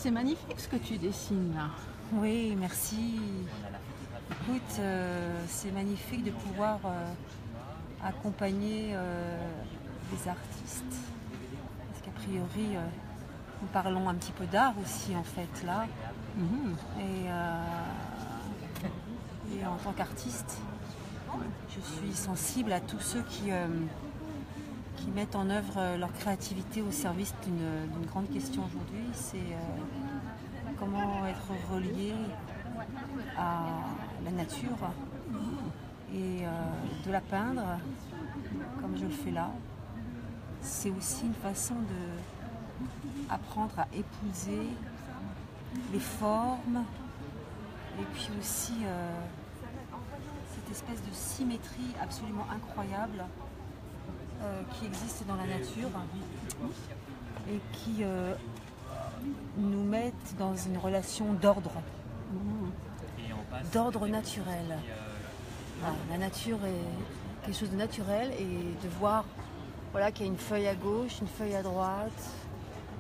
C'est magnifique ce que tu dessines là. Oui, merci. Écoute, c'est magnifique de pouvoir accompagner les artistes. Parce qu'a priori, nous parlons un petit peu d'art aussi en fait là. Et en tant qu'artiste, je suis sensible à tous ceux qui mettent en œuvre leur créativité au service d'une grande question aujourd'hui. C'est comment être relié à la nature et de la peindre comme je le fais là. C'est aussi une façon d'apprendre à épouser les formes et puis aussi cette espèce de symétrie absolument incroyable qui existe dans la nature et qui nous mettent dans une relation d'ordre naturel. Voilà, la nature est quelque chose de naturel et de voir qu'il y a une feuille à gauche, une feuille à droite.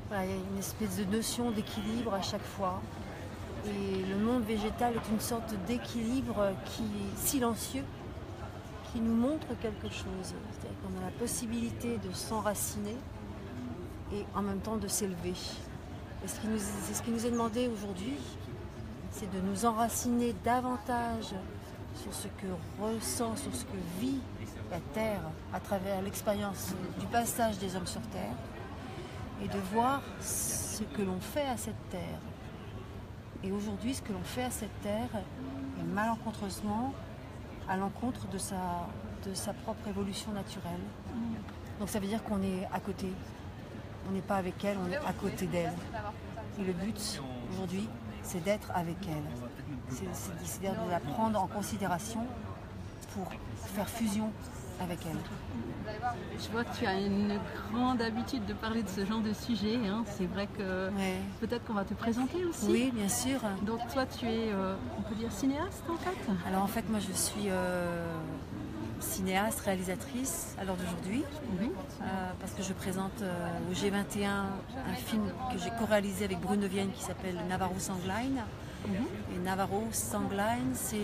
Voilà, il y a une espèce de notion d'équilibre à chaque fois. Et le monde végétal est une sorte d'équilibre silencieux qui nous montre quelque chose. C'est-à-dire qu'on a la possibilité de s'enraciner et en même temps de s'élever. Et c'est ce qui nous est demandé aujourd'hui, c'est de nous enraciner davantage sur ce que ressent, sur ce que vit la Terre à travers l'expérience du passage des hommes sur Terre et de voir ce que l'on fait à cette Terre. Et aujourd'hui, ce que l'on fait à cette Terre est malencontreusement à l'encontre de sa propre évolution naturelle. Donc ça veut dire qu'on est à côté. On n'est pas avec elle, on est à côté d'elle. Et le but aujourd'hui, c'est d'être avec elle. C'est de la prendre en considération pour faire fusion avec elle. Je vois que tu as une grande habitude de parler de ce genre de sujet. C'est vrai que peut-être qu'on va te présenter aussi. Oui, bien sûr. Donc toi, tu es, on peut dire, cinéaste en fait? Alors en fait, moi je suis cinéaste, réalisatrice à l'heure d'aujourd'hui, parce que je présente au G21 un film que j'ai co-réalisé avec Bruno Vienne qui s'appelle Navarro Sangline. Et Navarro Sangline, c'est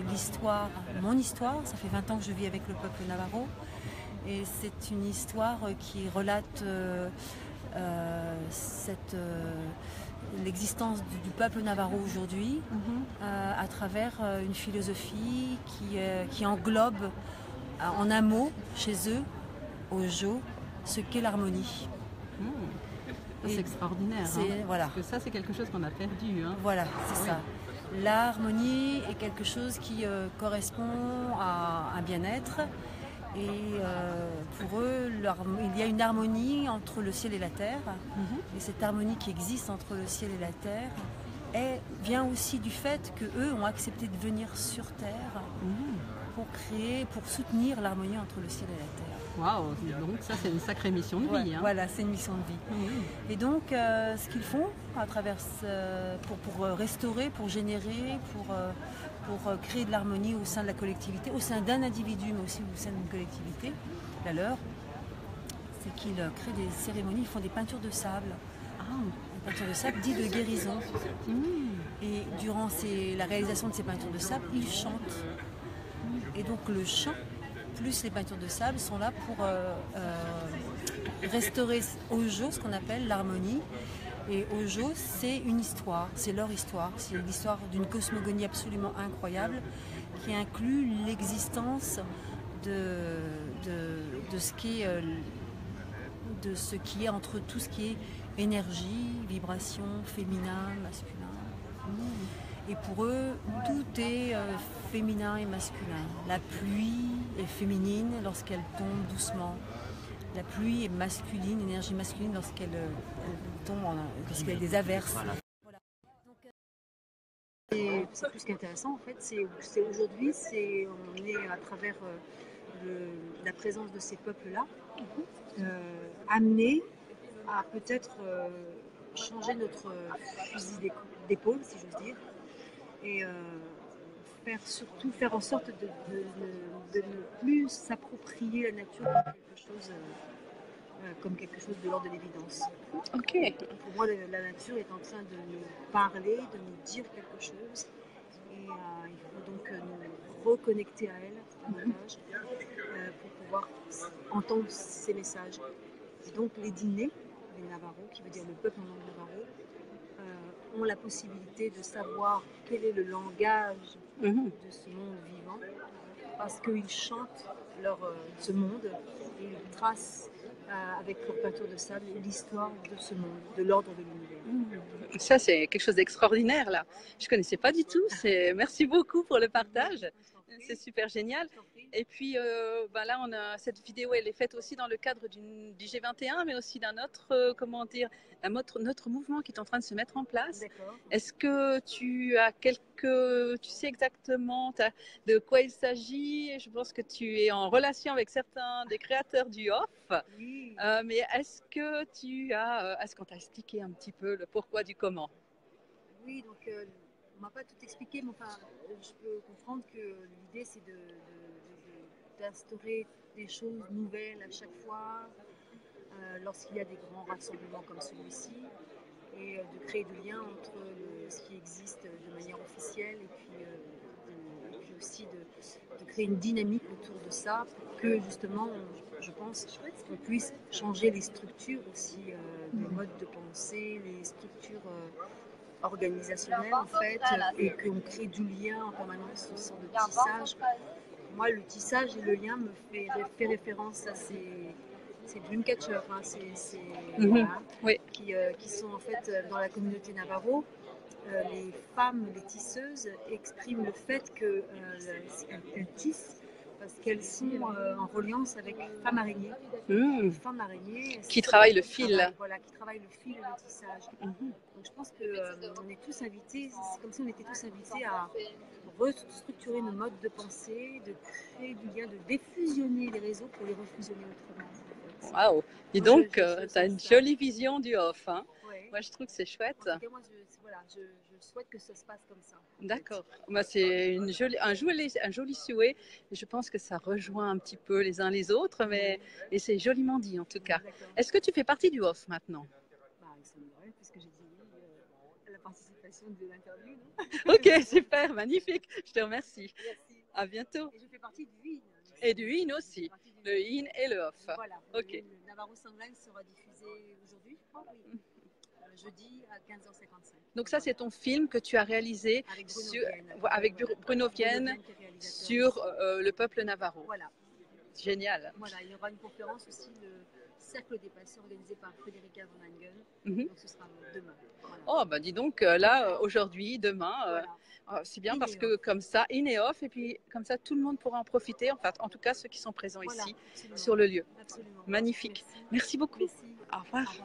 l'histoire, mon histoire, ça fait 20 ans que je vis avec le peuple Navarro. Et c'est une histoire qui relate l'existence du peuple Navarro aujourd'hui à travers une philosophie qui englobe en un mot, chez eux, au Jo, ce qu'est l'harmonie. C'est extraordinaire. Voilà. Parce que ça, c'est quelque chose qu'on a perdu. Voilà, c'est ça. L'harmonie est quelque chose qui correspond à un bien-être. Et pour eux, il y a une harmonie entre le ciel et la terre. Et cette harmonie qui existe entre le ciel et la terre vient aussi du fait qu'eux ont accepté de venir sur Terre pour soutenir l'harmonie entre le ciel et la terre. Waouh, donc ça c'est une sacrée mission de vie. Voilà, c'est une mission de vie. Et donc ce qu'ils font à travers pour restaurer, pour générer, pour créer de l'harmonie au sein de la collectivité, au sein d'un individu mais aussi au sein d'une collectivité, la leur, c'est qu'ils créent des cérémonies, ils font des peintures de sable. Des peintures de sable dites de guérison. Et durant la réalisation de ces peintures de sable, ils chantent. Et donc le chant plus les peintures de sable sont là pour restaurer au Jo ce qu'on appelle l'harmonie. Et au Jo, c'est une histoire, c'est leur histoire. C'est l'histoire d'une cosmogonie absolument incroyable qui inclut l'existence de ce qui est entre tout ce qui est énergie, vibration, féminin, masculin. Et pour eux, tout est féminin et masculin. La pluie est féminine lorsqu'elle tombe doucement. La pluie est masculine, énergie masculine lorsqu'elle tombe, lorsqu'il y a des averses. Voilà. Et c'est plus qu'intéressant en fait, c'est aujourd'hui, on est à travers la présence de ces peuples-là, amenés à peut-être changer notre fusil d'épaule, si j'ose dire, et faire en sorte de ne plus s'approprier la nature comme quelque chose comme quelque chose de l'ordre de l'évidence. Ok. Pour moi, la nature est en train de nous parler, de nous dire quelque chose. Et il faut donc nous reconnecter à elle davantage pour pouvoir entendre ces messages. Et donc les dîners, les Navarros, qui veut dire le peuple en langue Navarro, ont la possibilité de savoir quel est le langage de ce monde vivant, parce qu'ils chantent ce monde et ils tracent avec leur peinture de sable l'histoire de ce monde, de l'ordre de l'univers. Ça, c'est quelque chose d'extraordinaire, là. Je ne connaissais pas du tout. Merci beaucoup pour le partage. C'est super génial. Et puis, là, cette vidéo, elle est faite aussi dans le cadre du G21, mais aussi d'un autre, notre mouvement qui est en train de se mettre en place. Est-ce que tu sais exactement de quoi il s'agit? Je pense que tu es en relation avec certains des créateurs du off. Oui. Mais est-ce qu'on t'a expliqué un petit peu le pourquoi du comment? Oui, donc on m'a pas tout expliqué, mais enfin, je peux comprendre que l'idée c'est d'instaurer des choses nouvelles à chaque fois lorsqu'il y a des grands rassemblements comme celui-ci et de créer du lien entre ce qui existe de manière officielle et puis aussi de créer une dynamique autour de ça pour que justement, je pense, qu'on puisse changer les structures aussi, les modes de pensée, les structures organisationnelles en fait, et qu'on crée du lien en permanence, une sorte de tissage. Moi, le tissage et le lien me fait référence à ces dreamcatchers, hein, qui sont en fait dans la communauté Navarro. Les femmes, les tisseuses, expriment le fait qu'elles tissent parce qu'elles sont en reliance avec femmes araignées. Femmes araignées qui travaillent le fil. Qui travaillent le fil et le tissage. Donc je pense qu'on est tous invités, c'est comme si on était tous invités à restructurer nos modes de pensée, de créer du lien, de défusionner les réseaux pour les refusionner autrement. Waouh! Dis donc, tu as une jolie vision du off. Hein? Ouais. Moi, je trouve que c'est chouette. En tout cas, moi, je souhaite que ça se passe comme ça. D'accord. Moi, c'est un joli souhait. Je pense que ça rejoint un petit peu les uns les autres, et c'est joliment dit en tout cas. Est-ce que tu fais partie du off maintenant? Il semblerait, puisque j'ai dit oui à la participation de l'interview. Ok, super, magnifique. Je te remercie. Merci. À bientôt. Et je fais partie du IN. Et du IN aussi. Le IN et le off. Voilà. Ok. Le Navarro Sanglang sera diffusé aujourd'hui, je crois, oui. Jeudi à 15h55. Donc ça, c'est ton film que tu as réalisé avec Bruno Vienne sur le peuple Navarro. Voilà. Génial. Voilà, il y aura une conférence aussi, le Cercle des passés organisé par Frédérica Van Engel. Donc ce sera demain. Voilà. Oh, bah dis donc, là, aujourd'hui, demain, voilà. C'est bien parce que comme ça, in et off, et puis comme ça, tout le monde pourra en profiter, en tout cas ceux qui sont présents ici, sur le lieu. Absolument. Magnifique. Merci beaucoup. Merci. Au revoir.